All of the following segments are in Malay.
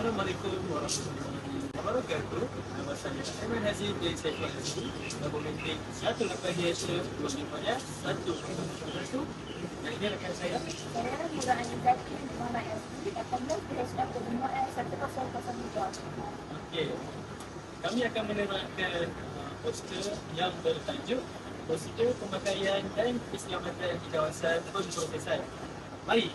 Assalamualaikum warahmatullahi wabarakatuh. Nama saya Aiman Haziq dari Psikologi Laboratorium Satu Lepas Biasa Bersekolah Satu dan ini rekan saya. Saya Nura Anizati Muhammad Yazdi, 18-10-1002. Okey. Kami akan menerangkan poster yang bertajuk Prosedur Pemakaian dan Keselamatan di Kawasan Pemprosesan. Mari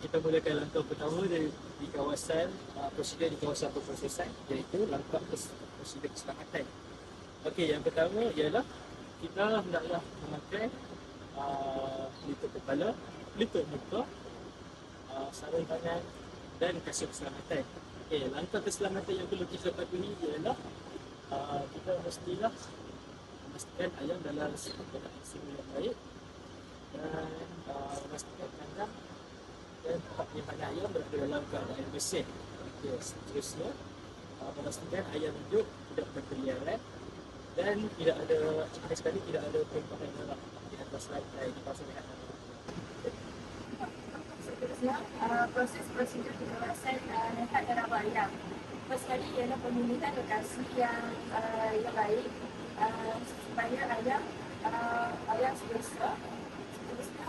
kita mulakan langkah pertama di kawasan prosedur di kawasan pemprosesan, iaitu langkah prosedur keselamatan. Okey, yang pertama ialah kita hendaklah memakai pelitup kepala, pelitup muka, sarung tangan dan kasut keselamatan. Okey, langkah keselamatan yang perlu kita patuhi ialah kita mestilah memastikan ayam dalam keadaan yang baik dan memastikan kandang dan tempat penyimpanan ayam berada dalam keadaan bersih. Okey, seterusnya memastikan ayam hidup tidak berkeliaran dan tidak ada sama sekali tidak ada tumpahan darah di atas lantai di kawasan rehat. Seterusnya, proses prosedur di kawasan rehat dan rawat ayam. First sekali ialah pemilihan lokasi yang baik supaya ayam selesa. Seterusnya,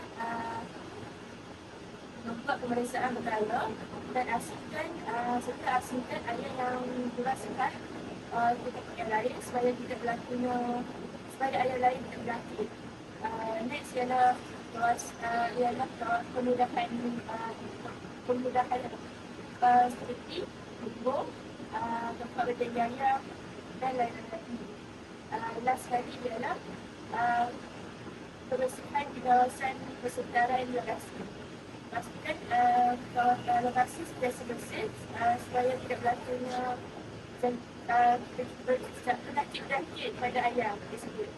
membuat pemeriksaan berkala dan asingkan ayam yang dirasakan ke tempat yang lain supaya ayam lain tidak berlaku. Next ialah pemudahan seperti kubur, tempat berjaga ayam dan lain-lain lagi. Last sekali ialah kebersihan di kawasan persekitaran lokasi. Pastikan lokasi sentiasa bersih supaya tidak berlakunya penyakit pada ayam tersebut.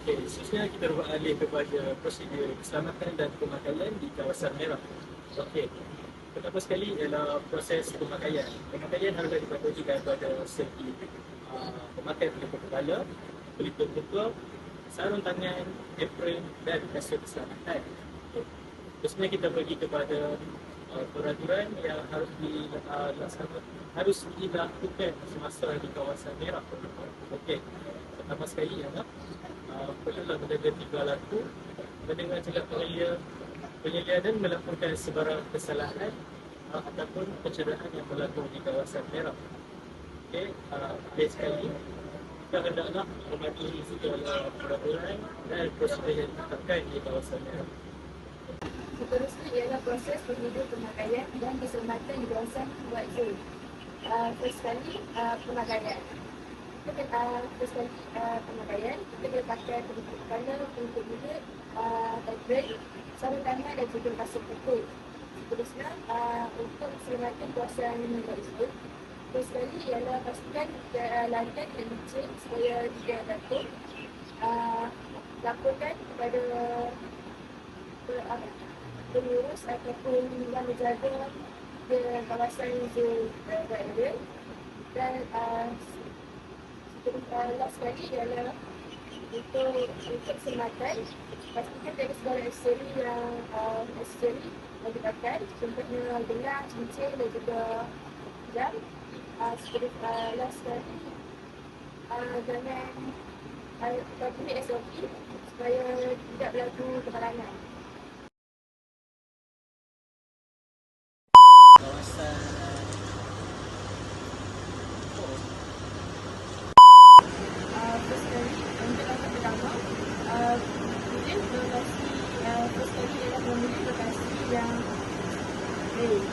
Okey, seterusnya kita beralih kepada prosedur keselamatan dan pemakaian di kawasan merah. Okey, pertama sekali ialah proses pemakaian. Pemakaian harus dipatuhi kepada segi pemakaian pelitup kepala, pelitup muka, sarung tangan, apron dan kasut keselamatan. Seterusnya kita pergi kepada peraturan yang harus dilakukan semasa di kawasan merah. Okey, pertama sekali ialah perlulah menjaga 3 laku, mendengar cakap penyelia dan melakukan sebarang kesalahan ataupun kecederaan yang berlaku di kawasan merah. Okey, sekali kita hendaklah mematuhi segala peraturan dan prosedur yang ditetapkan di kawasan merah. Seterusnya ialah proses prosedur pemakaian dan keselamatan di kawasan white zone. First sekali pemakaian. Pemakaian, kita boleh pakai pelitup kepala, pelitup mulut, apron, sarung tangan dan juga kasut kepala. Seterusnya, untuk keselamatan kawasan white zone, first sekali ialah pastikan lantai tidak licin supaya tidak jatuh. Laporkan kepada pengurus ataupun yang menjaga di kawasan zone white dan last sekali ialah untuk keselamatan, pastikan dari segala aksesori yang dipakai, contohnya gelang, cincin dan juga jam. Last sekali jangan patuhi SOP supaya tidak berlaku kemalangan. Kawasan First sekali, untuk langkah pertama, pilih lokasi first sekali ialah memilih lokasi yang baik.